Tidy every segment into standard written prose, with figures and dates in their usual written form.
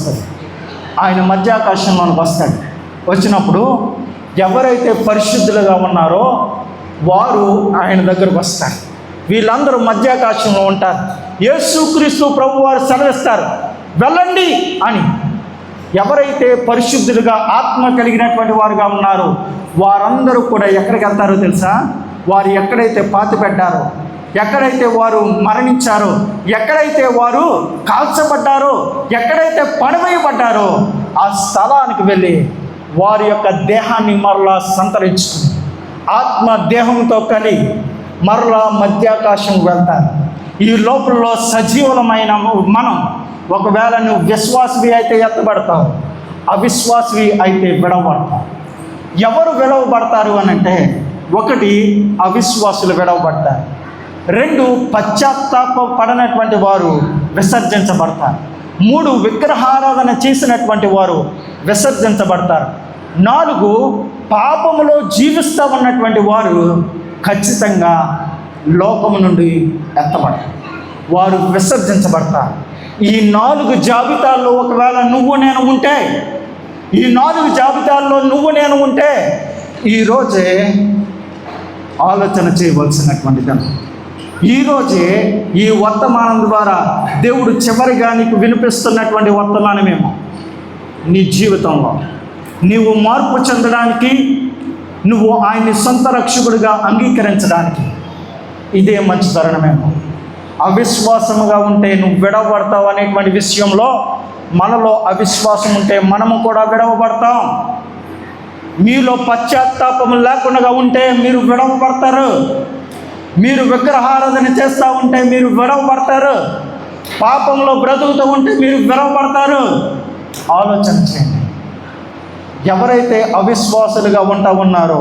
వస్తుంది. ఆయన మధ్యాకాశంలోనికి వస్తాడు. వచ్చినప్పుడు ఎవరైతే పరిశుద్ధులుగా ఉన్నారో వారు ఆయన దగ్గరకు వస్తారు. వీళ్ళందరూ మధ్యాకాశంలో ఉంటారు. యేసుక్రీస్తు ప్రభు వారు సెలవిస్తారు, వెళ్ళండి అని. ఎవరైతే పరిశుద్ధులుగా ఆత్మ కలిగినటువంటి వారుగా ఉన్నారో వారందరూ కూడా ఎక్కడికి వెళ్తారో తెలుసా? వారు ఎక్కడైతే పాతిపెట్టారో, ఎక్కడైతే వారు మరణించారో, ఎక్కడైతే వారు కాల్చబడ్డారో, ఎక్కడైతే పడవేయబడ్డారో ఆ స్థలానికి వెళ్ళి వారి యొక్క దేహాన్ని మరలా సంతరించుకుని ఆత్మ దేహంతో కలిగి మరలా మధ్యాకాశం వెళ్తారు. ఈ లోపలలో సజీవులమైన మనం, ఒకవేళ నువ్వు విశ్వాసవి అయితే ఎత్తబడతావు, అవిశ్వాసవి అయితే విడవబడతావు. ఎవరు విడవబడతారు అని అంటే, ఒకటి అవిశ్వాసులు విడవబడతారు, రెండు పశ్చాత్తాప పడనటువంటి వారు విసర్జించబడతారు, మూడు విగ్రహారాధన చేసినటువంటి వారు విసర్జించబడతారు, నాలుగు పాపములో జీవిస్తూ ఉన్నటువంటి వారు ఖచ్చితంగా లోకము నుండి ఎత్తబడతారు, వారు విసర్జించబడతారు. ఈ 4 జాబితాల్లో ఒకవేళ నువ్వు నేను ఉంటే, ఈ 4 జాబితాల్లో నువ్వు నేను ఉంటే ఈరోజే ఆలోచన చేయవలసినటువంటి దాన్ని. ఈరోజే ఈ వర్తమానం ద్వారా దేవుడు చివరిగా నీకు వినిపిస్తున్నటువంటి వర్తమానమేమో, నీ జీవితంలో నీవు మార్పు చెందడానికి, నువ్వు ఆయన్ని సొంత రక్షకుడిగా అంగీకరించడానికి ఇదే మంచి తరుణమేమో. అవిశ్వాసముగా ఉంటే నువ్వు విడవబడతావు అనేటువంటి విషయంలో మనలో అవిశ్వాసం ఉంటే మనము కూడా విడవబడతాం. మీలో పశ్చాత్తాపము లేకుండా ఉంటే మీరు విడవబడతారు. మీరు విగ్రహారాధన చేస్తూ ఉంటే మీరు విడవబడతారు. పాపంలో బ్రతుకుతూ ఉంటే మీరు విడవబడతారు. ఆలోచన చేయండి. ఎవరైతే అవిశ్వాసులుగా ఉన్నారో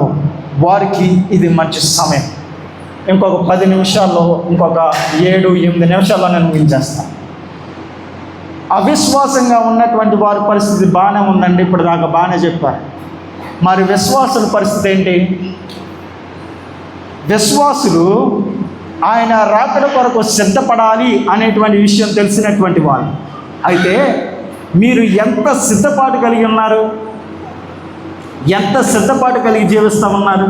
వారికి ఇది మంచి సమయం. ఇంకొక 10 నిమిషాల్లో, ఇంకొక 7-8 నిమిషాల్లో నేను ముగించేస్తాను. అవిశ్వాసంగా ఉన్నటువంటి వారి పరిస్థితి బాగానే ఉందండి, ఇప్పుడు దాకా బాగానే చెప్పారు. మరి విశ్వాసుల పరిస్థితి ఏంటి? విశ్వాసులు ఆయన రాకడ కొరకు సిద్ధపడాలి అనేటువంటి విషయం తెలిసినటువంటి వాళ్ళు. అయితే మీరు ఎంత సిద్ధపాటు కలిగి ఉన్నారు? ఎంత సిద్ధపాటు కలిగి జీవిస్తూ ఉన్నారు?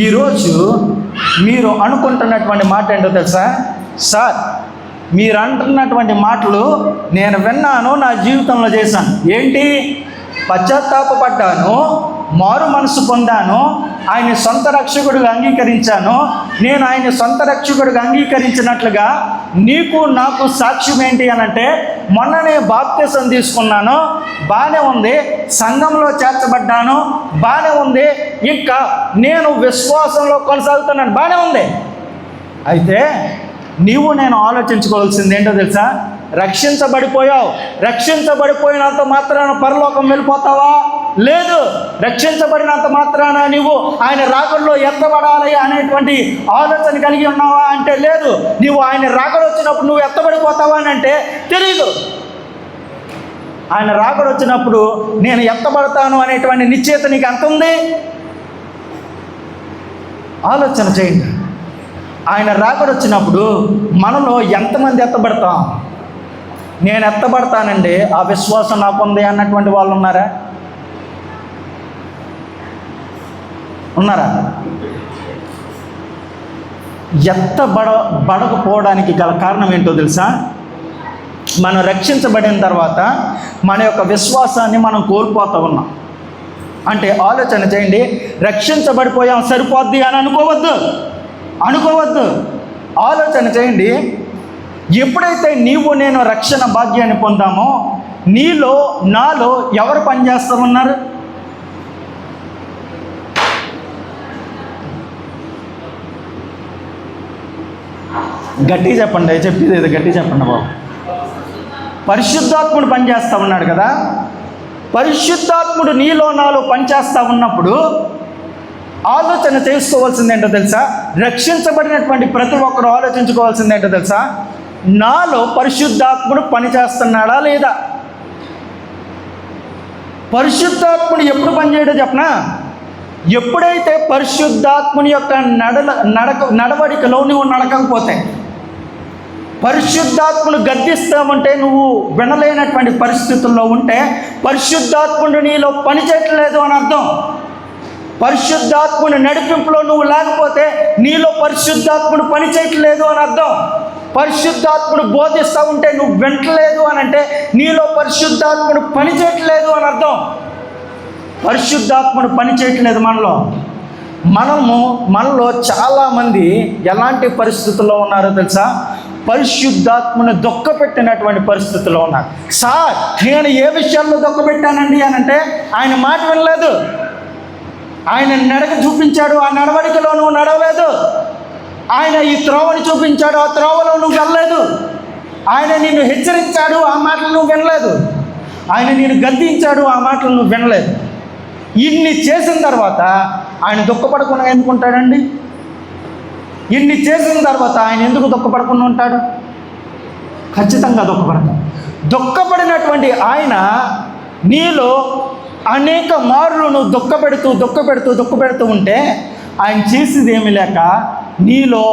ఈరోజు మీరు అనుకుంటున్నటువంటి మాట ఏంటో తెలుసా? సార్, మీరు అంటున్నటువంటి మాటలు నేను విన్నాను, నా జీవితంలో చేశాను. ఏంటి? పశ్చాత్తాపడ్డాను, మారు మనసు పొందాను, ఆయన సొంత రక్షకుడిగా అంగీకరించాను. నేను ఆయన సొంత రక్షకుడిగా అంగీకరించినట్లుగా నీకు నాకు సాక్ష్యం ఏంటి అని అంటే, మొన్ననే బాప్తిసం తీసుకున్నాను, బాగానే ఉంది, సంఘంలో చేర్చబడ్డాను, బాగానే ఉంది, ఇంకా నేను విశ్వాసంలో కొనసాగుతున్నాను, బాగానే ఉంది. అయితే నీవు నేను ఆలోచించుకోవాల్సింది ఏంటో తెలుసా? రక్షించబడిపోయావు, రక్షించబడిపోయినంత మాత్రాన పరలోకం వెళ్ళిపోతావా? లేదు. రక్షించబడినంత మాత్రాన నీవు ఆయన రాకడలో ఎత్తబడాలి అనేటువంటి ఆలోచన కలిగి ఉన్నావా అంటే లేదు. నీవు ఆయన రాకడ వచ్చినప్పుడు నువ్వు ఎత్తబడిపోతావా అని అంటే తెలియదు. ఆయన రాకడ వచ్చినప్పుడు నేను ఎత్తబడతాను అనేటువంటి నిశ్చయిత నీకు ఎంత ఉంది? ఆలోచన చేయండి. ఆయన రాకడ వచ్చినప్పుడు మనలో ఎంతమంది ఎత్తబడతాం? నేను ఎత్తబడతానండి, ఆ విశ్వాసం నాకుంది అన్నటువంటి వాళ్ళు ఉన్నారా? ఉన్నారా? ఎత్తబడకపోవడానికి గల కారణం ఏంటో తెలుసా? మనం రక్షించబడిన తర్వాత మన యొక్క విశ్వాసాన్ని మనం కోల్పోతూ ఉన్నాం. అంటే ఆలోచన చేయండి. రక్షించబడిపోయాం సరిపోద్ది అని అనుకోవద్దు. ఆలోచన చేయండి. ఎప్పుడైతే నీవు నేను రక్షణ భాగ్యాన్ని పొందామో నీలో నాలో ఎవరు పనిచేస్తూ ఉన్నారు? గట్టిగా చెప్పండి, చెప్పేది ఏదో గట్టిగా చెప్పండి బాబు. పరిశుద్ధాత్ముడు పనిచేస్తూ ఉన్నాడు కదా. పరిశుద్ధాత్ముడు నీలో నాలో పనిచేస్తూ ఉన్నప్పుడు ఆలోచన చేసుకోవాల్సింది ఏంటో తెలుసా? రక్షించబడినటువంటి ప్రతి ఒక్కరు ఆలోచించుకోవాల్సింది ఏంటో తెలుసా? నాలో పరిశుద్ధాత్ముడు పనిచేస్తున్నాడా లేదా? పరిశుద్ధాత్ముడు ఎప్పుడు పనిచేయడో చెప్పనా? ఎప్పుడైతే పరిశుద్ధాత్ముని యొక్క నడవడికలో నువ్వు నడకకపోతే, పరిశుద్ధాత్మను గద్దిస్తామంటే నువ్వు వినలేనటువంటి పరిస్థితుల్లో ఉంటే పరిశుద్ధాత్ముడు నీలో పనిచేయట్లేదు అని అర్థం. పరిశుద్ధాత్ముని నడిపింపులో నువ్వు లేకపోతే నీలో పరిశుద్ధాత్ముడు పనిచేయట్లేదు అని అర్థం. పరిశుద్ధాత్ముడు బోధిస్తూ ఉంటే నువ్వు వింటలేదు అని అంటే నీలో పరిశుద్ధాత్ముడు పనిచేయట్లేదు అని అర్థం. పరిశుద్ధాత్ముడు పనిచేయట్లేదు మనలో చాలామంది ఎలాంటి పరిస్థితుల్లో ఉన్నారో తెలుసా? పరిశుద్ధాత్మను దొక్కపెట్టినటువంటి పరిస్థితుల్లో ఉన్నారు. సార్, నేను ఏ విషయాల్లో దొక్కపెట్టానండి అని అంటే ఆయన మాట వినలేదు. ఆయన నడక చూపించాడు, ఆ నడవడికలో నువ్వు నడవలేదు. ఆయన ఈ త్రోవని చూపించాడు, ఆ త్రోవలో నువ్వు వెళ్ళలేదు. ఆయన నిన్ను హెచ్చరించాడు, ఆ మాటలు నువ్వు వినలేదు. ఆయన నిన్ను గద్దించాడు, ఆ మాటలు నువ్వు వినలేదు. ఇన్ని చేసిన తర్వాత ఆయన దుఃఖపడకుండా ఎందుకుంటాడండి? ఇన్ని చేసిన తర్వాత ఆయన ఎందుకు దుఃఖపడకుండా ఉంటాడు? ఖచ్చితంగా దుఃఖపడతాడు. దుఃఖపడినటువంటి ఆయన నీలో అనేక మార్లు నువ్వు దుఃఖపెడుతూ ఉంటే ఆయన చేసేది ఏమీ లేక నీలో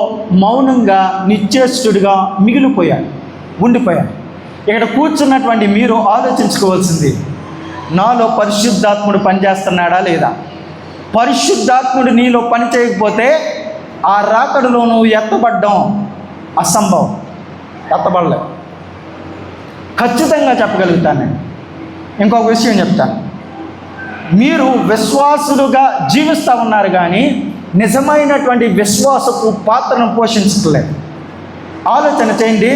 మౌనంగా నిశ్చేష్టుడిగా ఉండిపోయాడు. ఇక్కడ కూర్చున్నటువంటి మీరు ఆలోచించుకోవాల్సింది, నాలో పరిశుద్ధాత్ముడు పనిచేస్తున్నాడా లేదా? పరిశుద్ధాత్ముడు నీలో పని చేయకపోతే ఆ రాకడలో నువ్వు ఎత్తబడ్డం అసంభవం. ఎత్తబడలేదు. ఖచ్చితంగా చెప్పగలుగుతాను నేను. ఇంకొక విషయం చెప్తాను. మీరు విశ్వాసులుగా జీవిస్తూ ఉన్నారు కానీ నిజమైనటువంటి విశ్వాసపు పాత్రను పోషించట్లేదు. ఆలోచన చేయండి.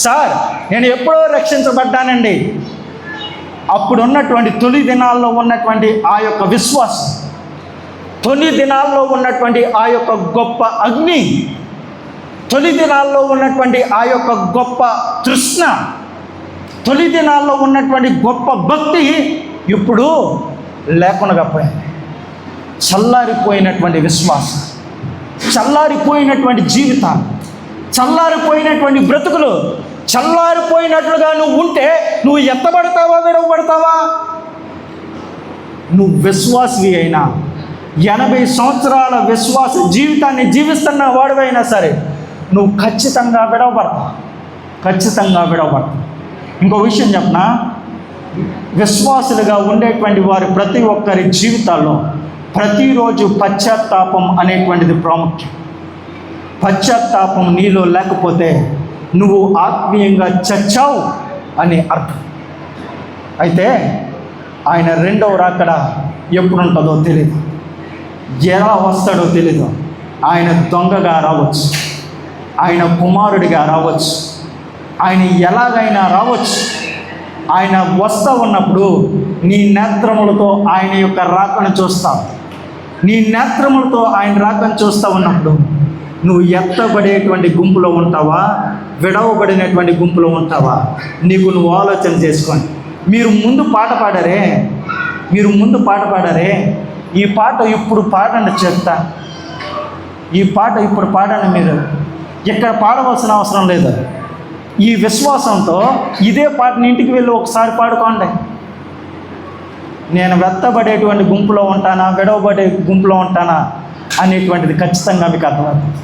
సార్, నేను ఎప్పుడో రక్షించబడ్డానండి. అప్పుడు ఉన్నటువంటి తొలి దినాల్లో ఉన్నటువంటి ఆ యొక్క విశ్వాసం, తొలి దినాల్లో ఉన్నటువంటి ఆ యొక్క గొప్ప అగ్ని, తొలి దినాల్లో ఉన్నటువంటి ఆ యొక్క గొప్ప తృష్ణ, తొలి దినాల్లో ఉన్నటువంటి గొప్ప భక్తి ఇప్పుడు లేకుండా పోయింది. చల్లారిపోయినటువంటి విశ్వాసం, చల్లారిపోయినటువంటి జీవితాలు, చల్లారిపోయినటువంటి బ్రతుకులు, చల్లారిపోయినట్లుగా నువ్వు ఉంటే నువ్వు ఎత్తబడతావా, విడవబడతావా? నువ్వు విశ్వాసి అయినా 80 సంవత్సరాల విశ్వాస జీవితాన్ని జీవిస్తున్న వాడివైనా సరే నువ్వు ఖచ్చితంగా విడవబడతావు. ఇంకో విషయం చెప్పనా? విశ్వాసులుగా ఉండేటువంటి వారి ప్రతి ఒక్కరి జీవితాల్లో ప్రతిరోజు పశ్చాత్తాపం అనేటువంటిది ప్రాముఖ్యం. పశ్చాత్తాపం నీలో లేకపోతే నువ్వు ఆత్మీయంగా చచ్చావు అని అర్థం. అయితే ఆయన రెండవ రాకడ ఎప్పుడు ఉంటుందో తెలియదు, ఎలా వస్తాడో తెలీదు. ఆయన దొంగగా రావచ్చు, ఆయన కుమారుడిగా రావచ్చు, ఆయన ఎలాగైనా రావచ్చు. ఆయన వస్తూ ఉన్నప్పుడు నీ నేత్రములతో ఆయన యొక్క రాకను చూస్తావు. నీ నేత్రములతో ఆయన రాకను చూస్తూ ఉన్నప్పుడు నువ్వు ఎత్తబడేటువంటి గుంపులో ఉంటావా, విడవబడినటువంటి గుంపులో ఉంటావా? నీకు నువ్వు ఆలోచన చేసుకోండి. మీరు ముందు పాట పాడారే, ఈ పాట ఇప్పుడు పాడండి. చెప్తా, ఈ పాట ఇప్పుడు పాడండి. మీరు ఇక్కడ పాడవలసిన అవసరం లేదు. ఈ విశ్వాసంతో ఇదే పాటని ఇంటికి వెళ్ళి ఒకసారి పాడుకోండి. నేను వెత్తబడేటువంటి గుంపులో ఉంటానా, విడవబడే గుంపులో ఉంటానా అనేటువంటిది ఖచ్చితంగా మీకు అర్థమవుతుంది.